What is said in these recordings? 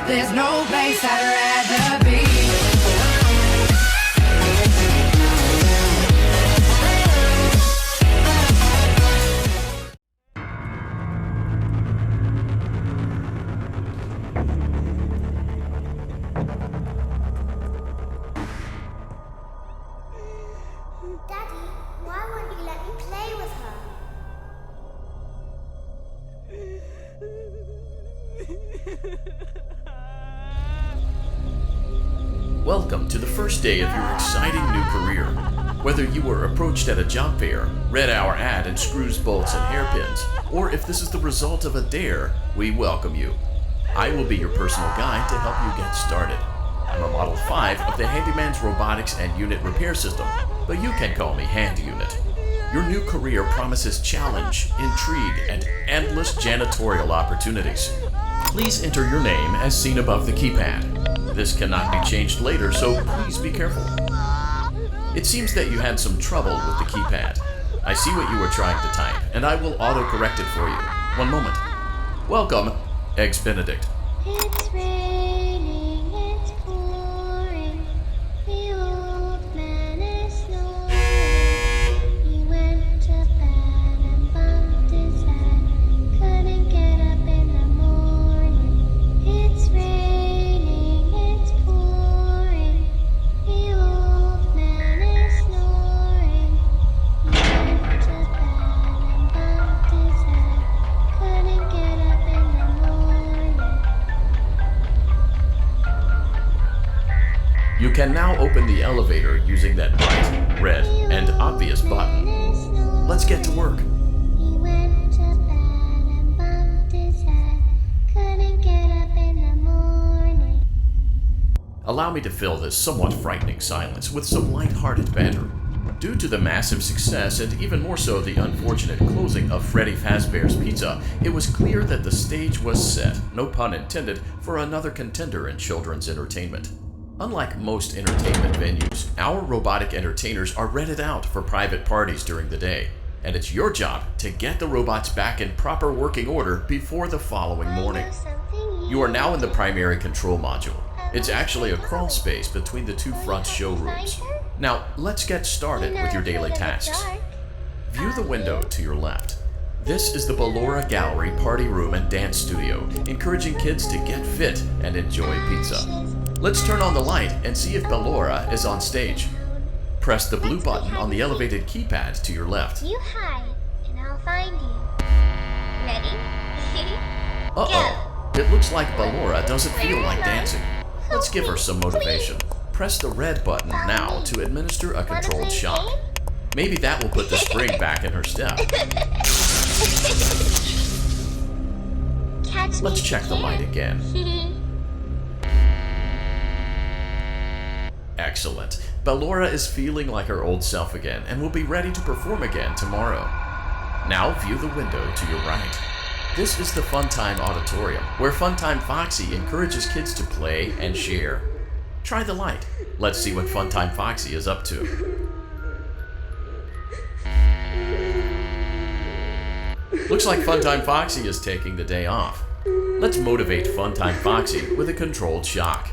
There's no place I'd rather be. Daddy, why won't you let me play with her? Welcome to the first day of your exciting new career. Whether you were approached at a job fair, read our ad and screws, bolts, and hairpins, or if this is the result of a dare, we welcome you. I will be your personal guide to help you get started. I'm a Model 5 of the Handyman's Robotics and Unit Repair System, but you can call me Hand Unit. Your new career promises challenge, intrigue, and endless janitorial opportunities. Please enter your name as seen above the keypad. This cannot be changed later, so please be careful. It seems that you had some trouble with the keypad. I see what you were trying to type, and I will auto-correct it for you. One moment. Welcome, Eggs Benedict. It's raining, it's pouring, the old man is snoring. He went to bed and bumped his head, couldn't get up in the morning. It's raining, it's pouring, the old man is snoring. He went to bed and bumped his head, couldn't get up in the morning. You can now open the elevator using that bright, red, and obvious button. Let's get to work. He went to bed and bumped his head, couldn't get up in the morning. Allow me to fill this somewhat frightening silence with some light-hearted banter. Due to the massive success, and even more so the unfortunate closing of Freddy Fazbear's Pizza, it was clear that the stage was set, no pun intended, for another contender in children's entertainment. Unlike most entertainment venues, our robotic entertainers are rented out for private parties during the day, and it's your job to get the robots back in proper working order before the following morning. You are now in the primary control module. It's actually a crawl space between the two front showrooms. Now, let's get started with your daily tasks. View the window to your left. This is the Ballora Gallery Party Room and Dance Studio, encouraging kids to get fit and enjoy pizza. Let's turn on the light and see if Ballora is on stage. Press the blue button on the elevated keypad to your left. You hide, and I'll find you. Ready? Uh-oh, it looks like Ballora doesn't feel like dancing. Let's give her some motivation. Press the red button now to administer a controlled shock. Maybe that will put the spring back in her step. Let's check the light again. Excellent. Ballora is feeling like her old self again and will be ready to perform again tomorrow. Now view the window to your right. This is the Funtime Auditorium, where Funtime Foxy encourages kids to play and share. Try the light. Let's see what Funtime Foxy is up to. Looks like Funtime Foxy is taking the day off. Let's motivate Funtime Foxy with a controlled shock.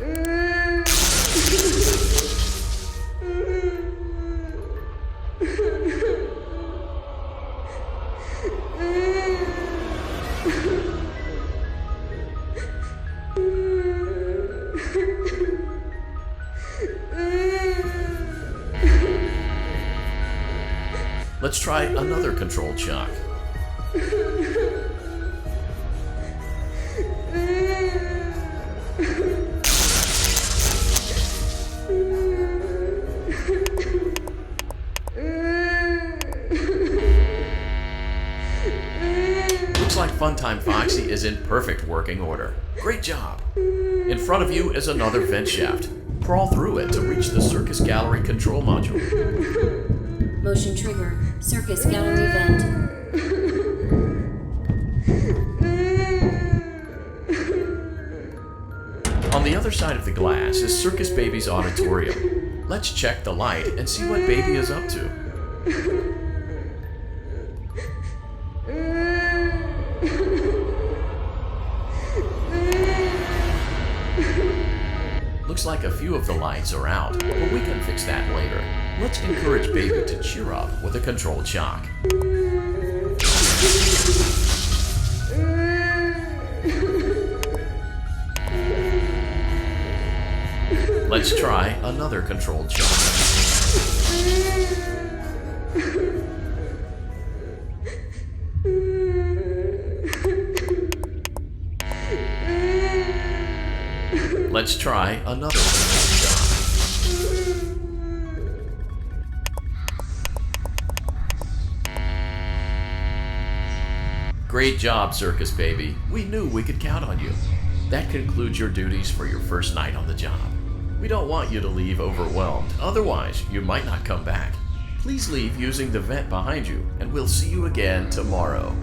Let's try another controlled shock. Looks like Funtime Foxy is in perfect working order. Great job! In front of you is another vent shaft. Crawl through it to reach the Circus Gallery control module. Motion trigger. Circus gallery vent. On the other side of the glass is Circus Baby's auditorium. Let's check the light and see what Baby is up to. Looks like a few of the lights are out, but we can fix that later. Let's encourage Baby to cheer up with a controlled shock. Let's try another controlled shock. Let's try another controlled shock. Great job, Circus Baby. We knew we could count on you. That concludes your duties for your first night on the job. We don't want you to leave overwhelmed, otherwise you might not come back. Please leave using the vent behind you, and we'll see you again tomorrow.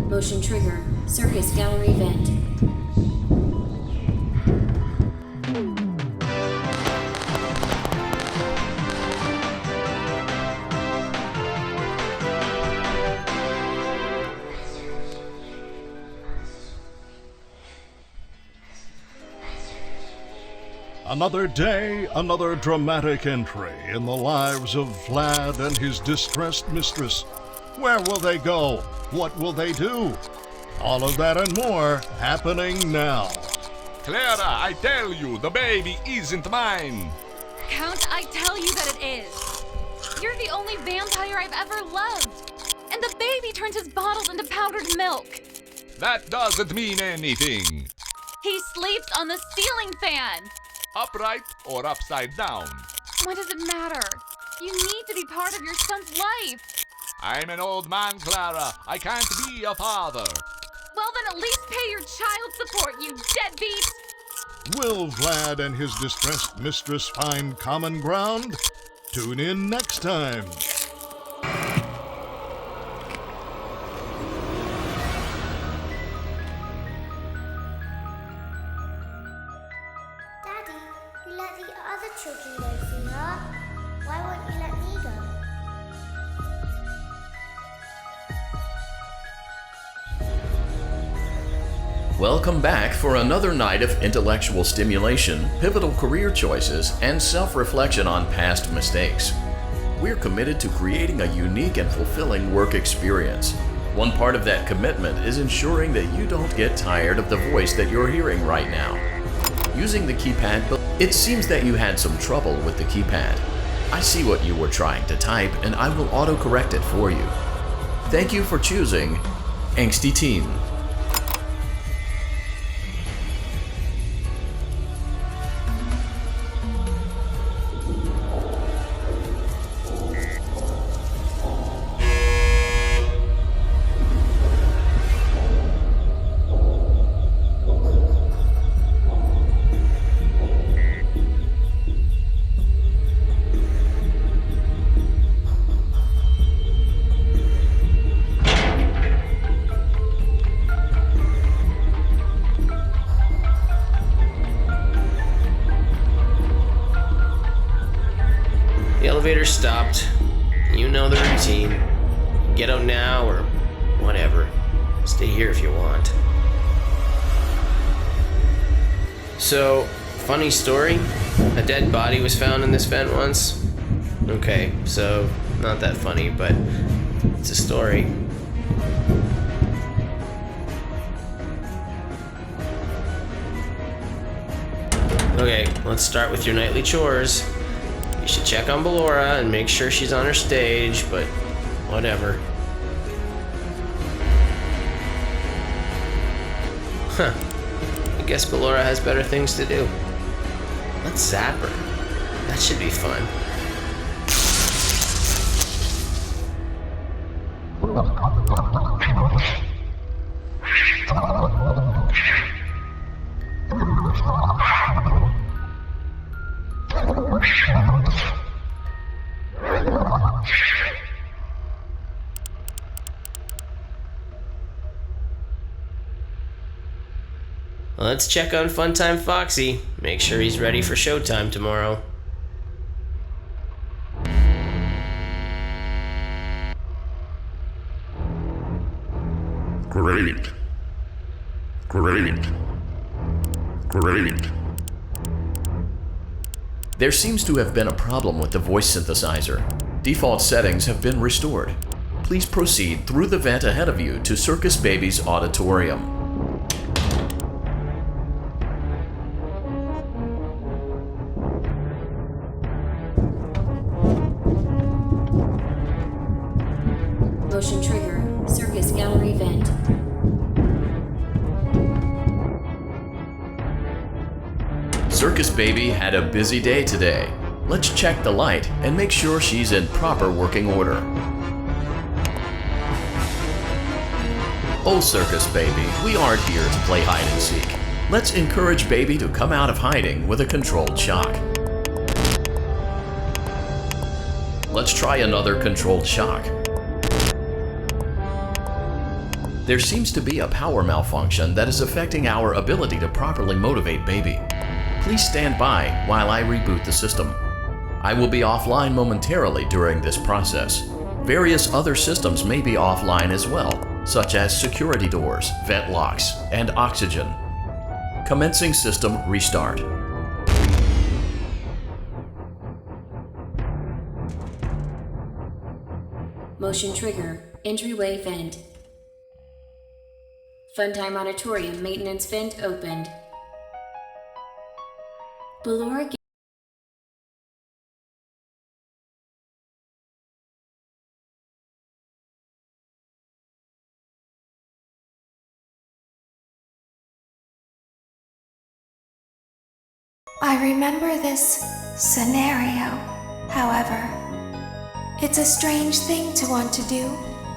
Motion trigger. Circus gallery vent. Another day, another dramatic entry in the lives of Vlad and his distressed mistress. Where will they go? What will they do? All of that and more happening now. Clara, I tell you, the baby isn't mine. Count, I tell you that it is. You're the only vampire I've ever loved. And the baby turns his bottles into powdered milk. That doesn't mean anything. He sleeps on the ceiling fan. Upright or upside down. What does it matter? You need to be part of your son's life. I'm an old man, Clara. I can't be a father. Well, then at least pay your child support, you deadbeat. Will Vlad and his distressed mistress find common ground? Tune in next time. Daddy, you let the other children go, Fina. Why won't you let me go? Welcome back for another night of intellectual stimulation, pivotal career choices, and self-reflection on past mistakes. We're committed to creating a unique and fulfilling work experience. One part of that commitment is ensuring that you don't get tired of the voice that you're hearing right now. Using the keypad, it seems that you had some trouble with the keypad. I see what you were trying to type, and I will auto-correct it for you. Thank you for choosing Angsty Teen. The elevator stopped. You know the routine. Get out now or whatever. Stay here if you want. So, funny story. A dead body was found in this vent once. Okay, so not that funny, but it's a story. Okay, let's start with your nightly chores. You should check on Ballora and make sure she's on her stage, but whatever. Huh. I guess Ballora has better things to do. Let's zap her. That should be fun. Let's check on Funtime Foxy. Make sure he's ready for showtime tomorrow. Great. Great. Great. There seems to have been a problem with the voice synthesizer. Default settings have been restored. Please proceed through the vent ahead of you to Circus Baby's auditorium. Motion trigger. Circus gallery vent. Circus Baby had a busy day today. Let's check the light and make sure she's in proper working order. Oh, Circus Baby, we aren't here to play hide and seek. Let's encourage Baby to come out of hiding with a controlled shock. Let's try another controlled shock. There seems to be a power malfunction that is affecting our ability to properly motivate Baby. Please stand by while I reboot the system. I will be offline momentarily during this process. Various other systems may be offline as well, such as security doors, vent locks, and oxygen. Commencing system restart. Motion trigger. Entryway vent. Funtime Auditorium maintenance vent opened. Ballora I remember this scenario, however. It's a strange thing to want to do,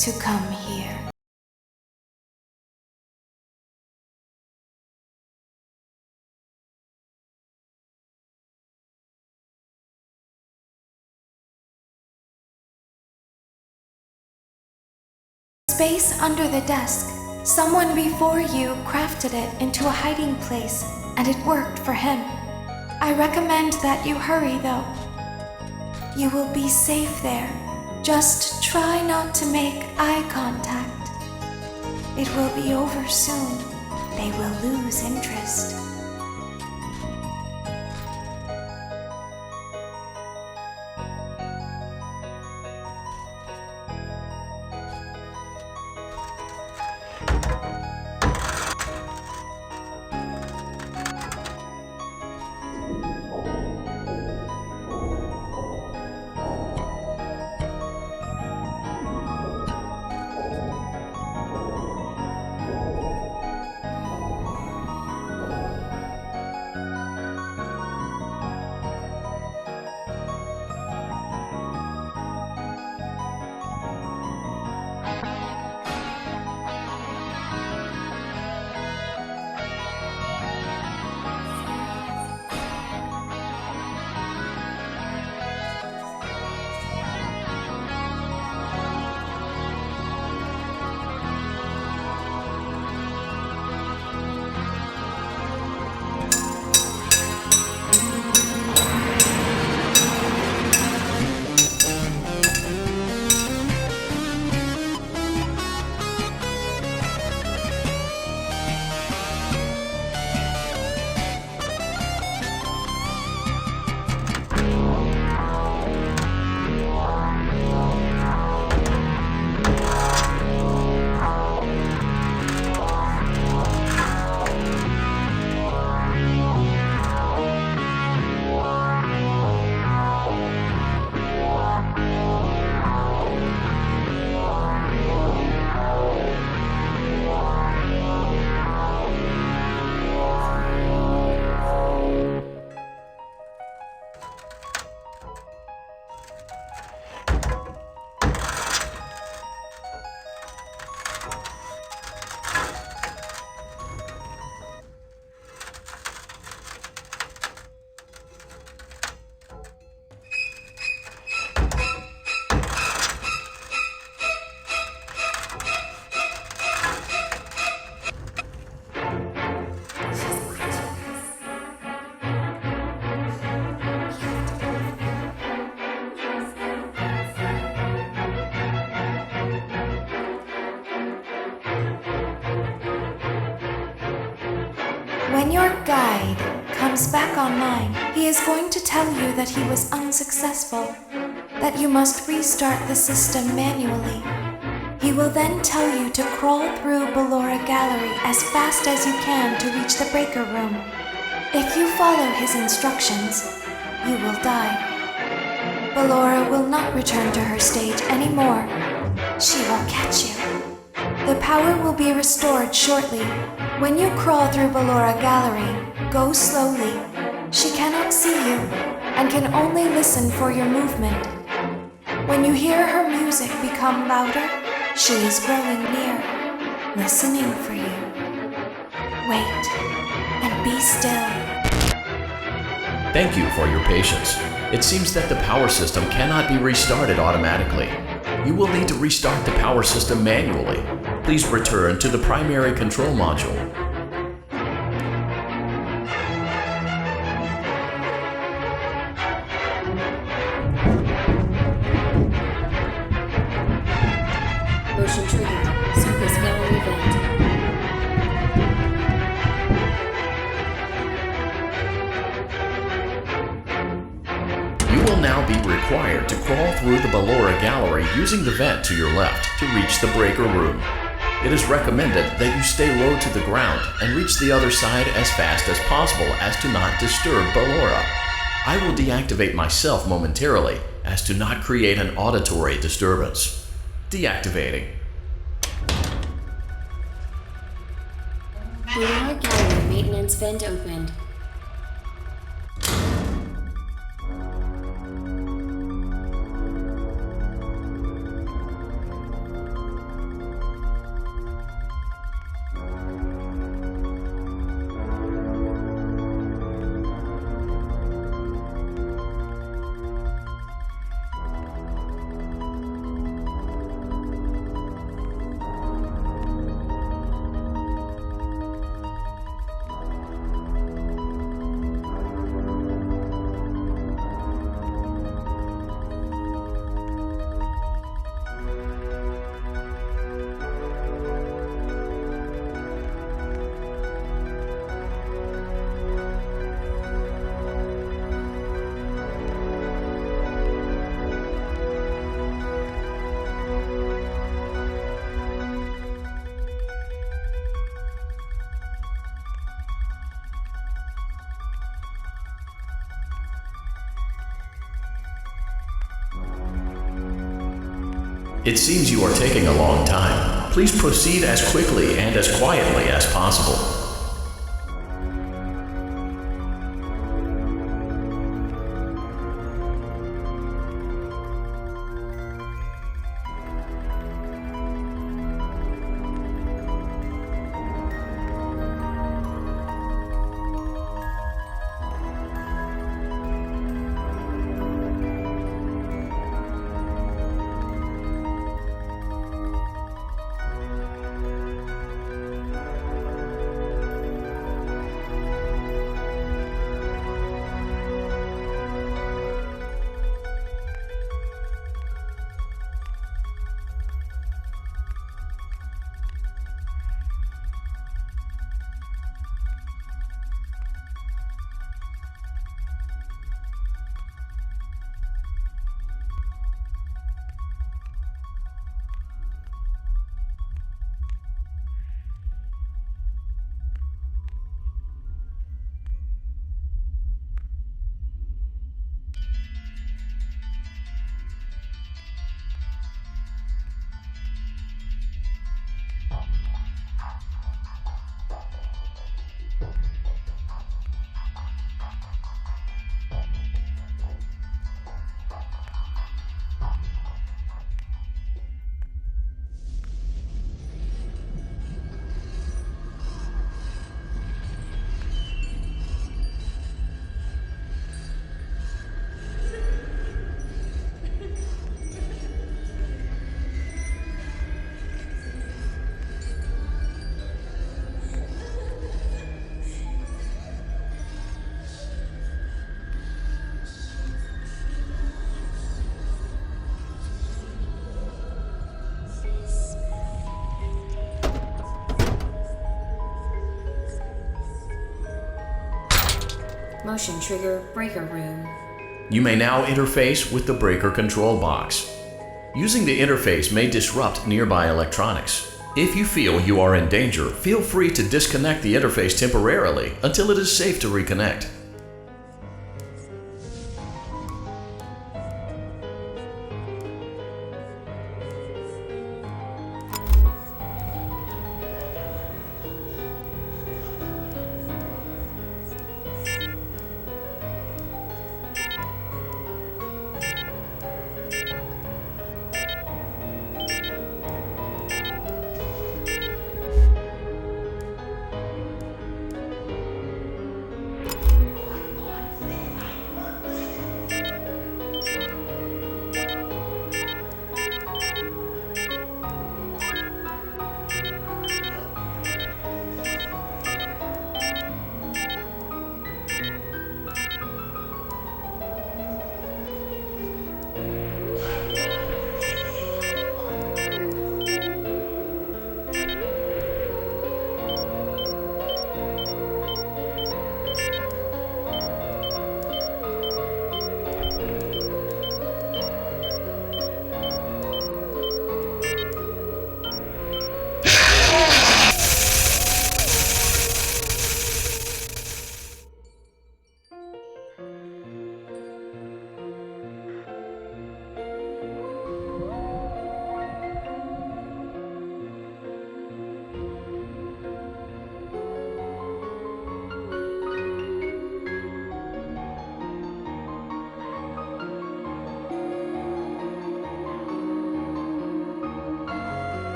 to come here. Space under the desk. Someone before you crafted it into a hiding place, and it worked for him. I recommend that you hurry, though. You will be safe there. Just try not to make eye contact. It will be over soon. They will lose interest. When your guide comes back online, he is going to tell you that he was unsuccessful, that you must restart the system manually. He will then tell you to crawl through Ballora Gallery as fast as you can to reach the breaker room. If you follow his instructions, you will die. Ballora will not return to her stage anymore. She will catch you. The power will be restored shortly. When you crawl through Ballora Gallery, go slowly. She cannot see you and can only listen for your movement. When you hear her music become louder, she is growing near, listening for you. Wait and be still. Thank you for your patience. It seems that the power system cannot be restarted automatically. You will need to restart the power system manually. Please return to the primary control module. Motion trigger. Circus gallery vent. You will now be required to crawl through the Ballora Gallery using the vent to your left to reach the breaker room. It is recommended that you stay low to the ground and reach the other side as fast as possible as to not disturb Ballora. I will deactivate myself momentarily as to not create an auditory disturbance. Deactivating. Ballora gallery maintenance vent opened. It seems you are taking a long time. Please proceed as quickly and as quietly as possible. Motion trigger breaker room. You may now interface with the breaker control box. Using the interface may disrupt nearby electronics. If you feel you are in danger, feel free to disconnect the interface temporarily until it is safe to reconnect.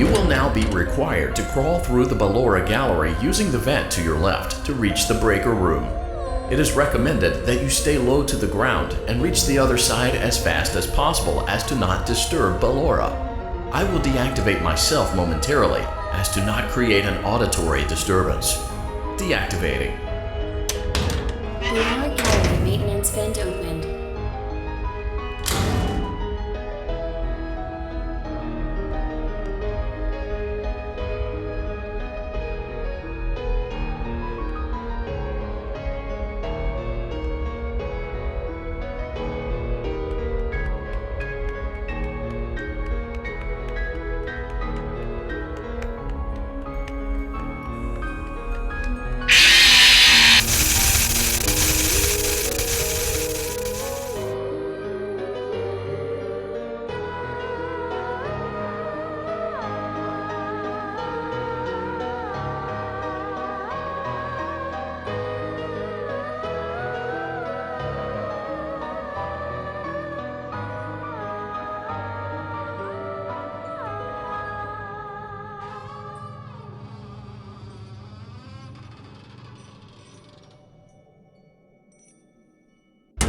You will now be required to crawl through the Ballora gallery using the vent to your left to reach the breaker room. It is recommended that you stay low to the ground and reach the other side as fast as possible as to not disturb Ballora. I will deactivate myself momentarily as to not create an auditory disturbance. Deactivating. Ballora gallery maintenance vent opened.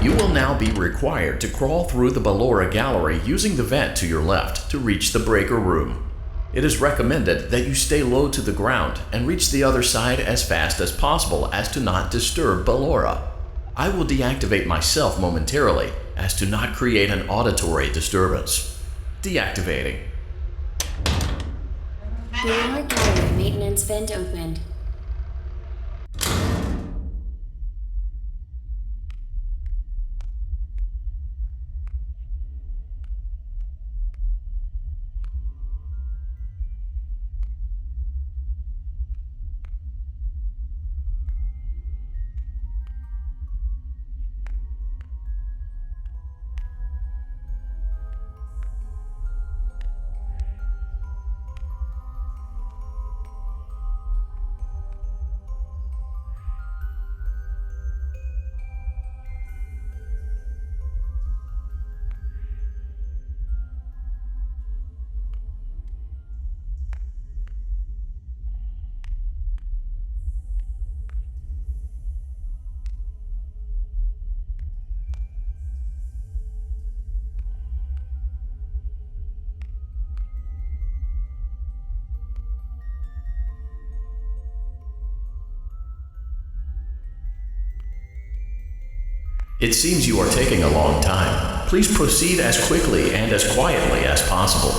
You will now be required to crawl through the Ballora gallery using the vent to your left to reach the breaker room. It is recommended that you stay low to the ground and reach the other side as fast as possible as to not disturb Ballora. I will deactivate myself momentarily as to not create an auditory disturbance. Deactivating. Ballora gallery maintenance vent opened. It seems you are taking a long time. Please proceed as quickly and as quietly as possible.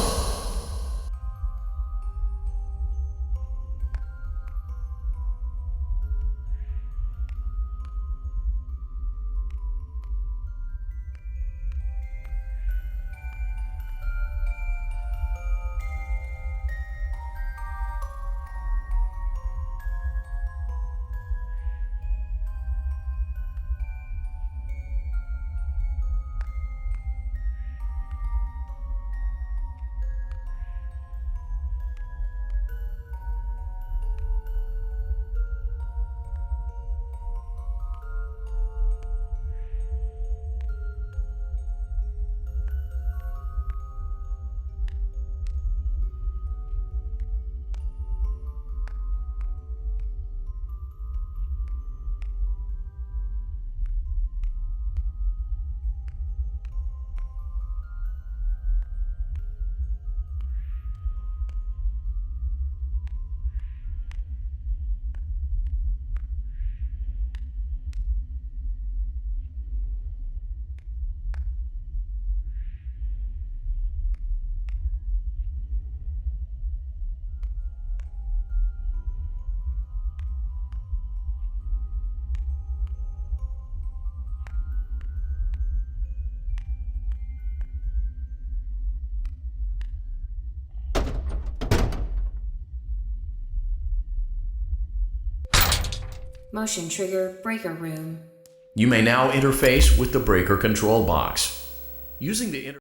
Motion trigger breaker room. You may now interface with the breaker control box. Using the